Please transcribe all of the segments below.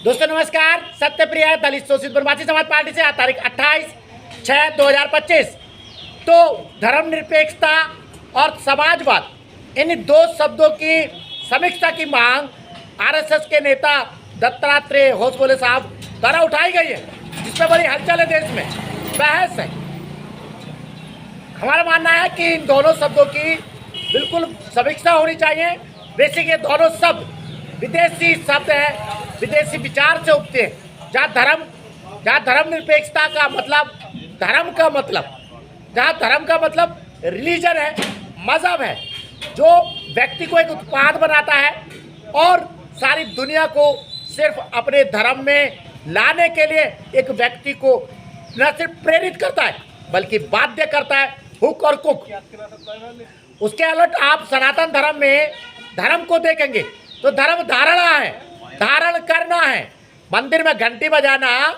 दोस्तों नमस्कार। सत्यप्रिय दलित शोषित वनवासी समाज पार्टी से तारीख 28/6/2025 तो धर्मनिरपेक्षता और समाजवाद इन दो शब्दों की समीक्षा की मांग आरएसएस के नेता दत्तात्रेय होसबोले साहब द्वारा उठाई गई है, जिसमें बड़ी हलचल है, देश में बहस है। हमारा मानना है कि इन दोनों शब्दों की बिल्कुल समीक्षा होनी चाहिए। बेसिक ये दोनों शब्द विदेशी शब्द है, विदेशी विचार से उठते हैं। जहाँ धर्मनिरपेक्षता का मतलब जहाँ धर्म का मतलब रिलीजन है, मजहब है, जो व्यक्ति को एक उत्पाद बनाता है और सारी दुनिया को सिर्फ अपने धर्म में लाने के लिए एक व्यक्ति को न सिर्फ प्रेरित करता है बल्कि बाध्य करता है, हुक और कुक। उसके अलग आप सनातन धर्म में धर्म को देखेंगे तो धर्म धारणा है, धारण करना है। मंदिर में घंटी बजाना,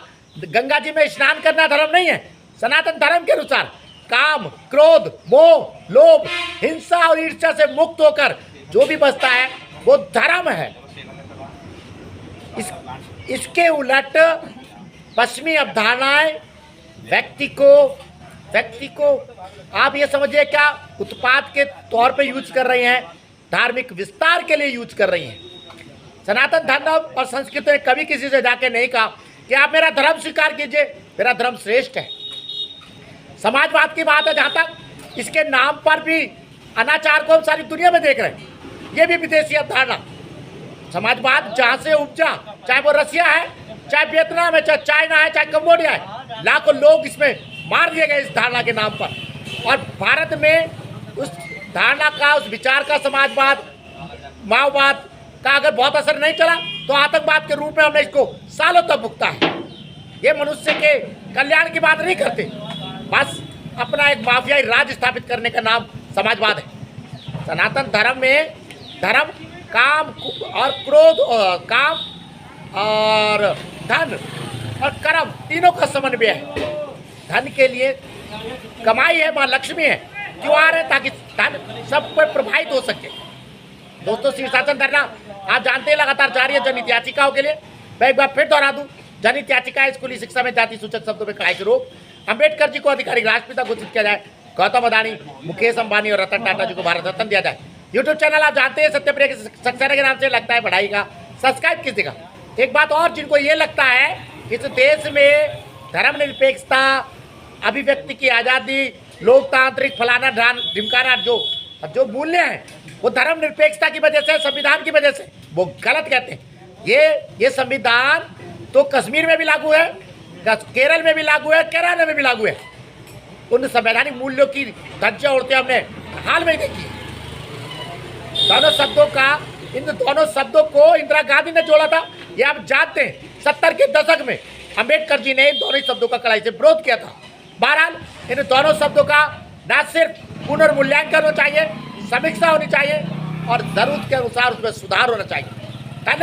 गंगा जी में स्नान करना धर्म नहीं है। सनातन धर्म के अनुसार काम, क्रोध, मोह, लोभ, हिंसा और ईर्ष्या से मुक्त होकर जो भी बचता है वो धर्म है। इसके उलट पश्चिमी अवधारणाएं व्यक्ति को आप ये समझिए क्या उत्पाद के तौर पे यूज कर रही हैं, धार्मिक विस्तार के लिए यूज कर रही हैं। सनातन धर्म और संस्कृति ने कभी किसी से जाके नहीं कहा कि आप मेरा धर्म स्वीकार कीजिए, मेरा धर्म श्रेष्ठ है। समाजवाद की बात है, जहाँ तक इसके नाम पर भी अनाचार को हम सारी दुनिया में देख रहे हैं। ये भी विदेशी अवधारणा। समाजवाद जहाँ से उपजा, चाहे वो रसिया है, चाहे वियतनाम है, चाहे चाइना है, चाहे कंबोडिया है, लाखों लोग इसमें मार दिए गए इस धारणा के नाम पर। और भारत में उस धारणा का, उस विचार का, समाजवाद, माओवाद का अगर बहुत असर नहीं चला तो आतंकवाद के रूप में हमने इसको सालों तक भुगता है। ये मनुष्य के कल्याण की बात नहीं करते, बस अपना एक माफियाई राज स्थापित करने का नाम समाजवाद है। सनातन धर्म में धर्म, काम और क्रोध और काम और धन और कर्म तीनों का समन्वय है। धन के लिए कमाई है, माँ लक्ष्मी है, त्योहार है ताकि धन सब पर प्रभावित हो सके। दोस्तों शीर्षासन धरना आप जानते हैं लगातार जारी है जनहित याचिकाओं के लिए। मैं एक बार फिर दोहरा दूं, जनहित याचिका स्कूली शिक्षा में जाति सूचक शब्दों में कड़ाई से रोक, अम्बेडकर जी को आधिकारिक राष्ट्रपिता घोषित किया जाए, गौतम अदानी, मुकेश अंबानी और रतन टाटा जी को भारत रत्न दिया जाए। यूट्यूब चैनल आप जानते हैं सत्यप्रिय सक्सेना के नाम से लगता है बढ़ाई का, सब्सक्राइब कीजिएगा। एक बात और, जिनको ये लगता है कि इस देश में धर्मनिरपेक्षता, अभिव्यक्ति की आज़ादी, लोकतांत्रिक फलाना ढिमकाना जो मूल्य हैं वो धर्मनिरपेक्षता की वजह से, संविधान की वजह से, वो गलत कहते हैं। ये संविधान तो कश्मीर में भी लागू है, केरल में भी लागू है, केरला में भी लागू है। उन संवैधानिक मूल्यों की धज्जियां उड़ते हमने हाल में देखी। इन दोनों शब्दों को इंदिरा गांधी ने जोड़ा था, ये आप जानते हैं। 70 के दशक में अम्बेडकर जी ने इन दोनों शब्दों का कड़ाई से विरोध किया था। बहरहाल इन दोनों शब्दों का न सिर्फ पुनर्मूल्यांकन होना चाहिए, समीक्षा होनी चाहिए और जरूरत के अनुसार उसमें सुधार होना चाहिए। धन्यवाद।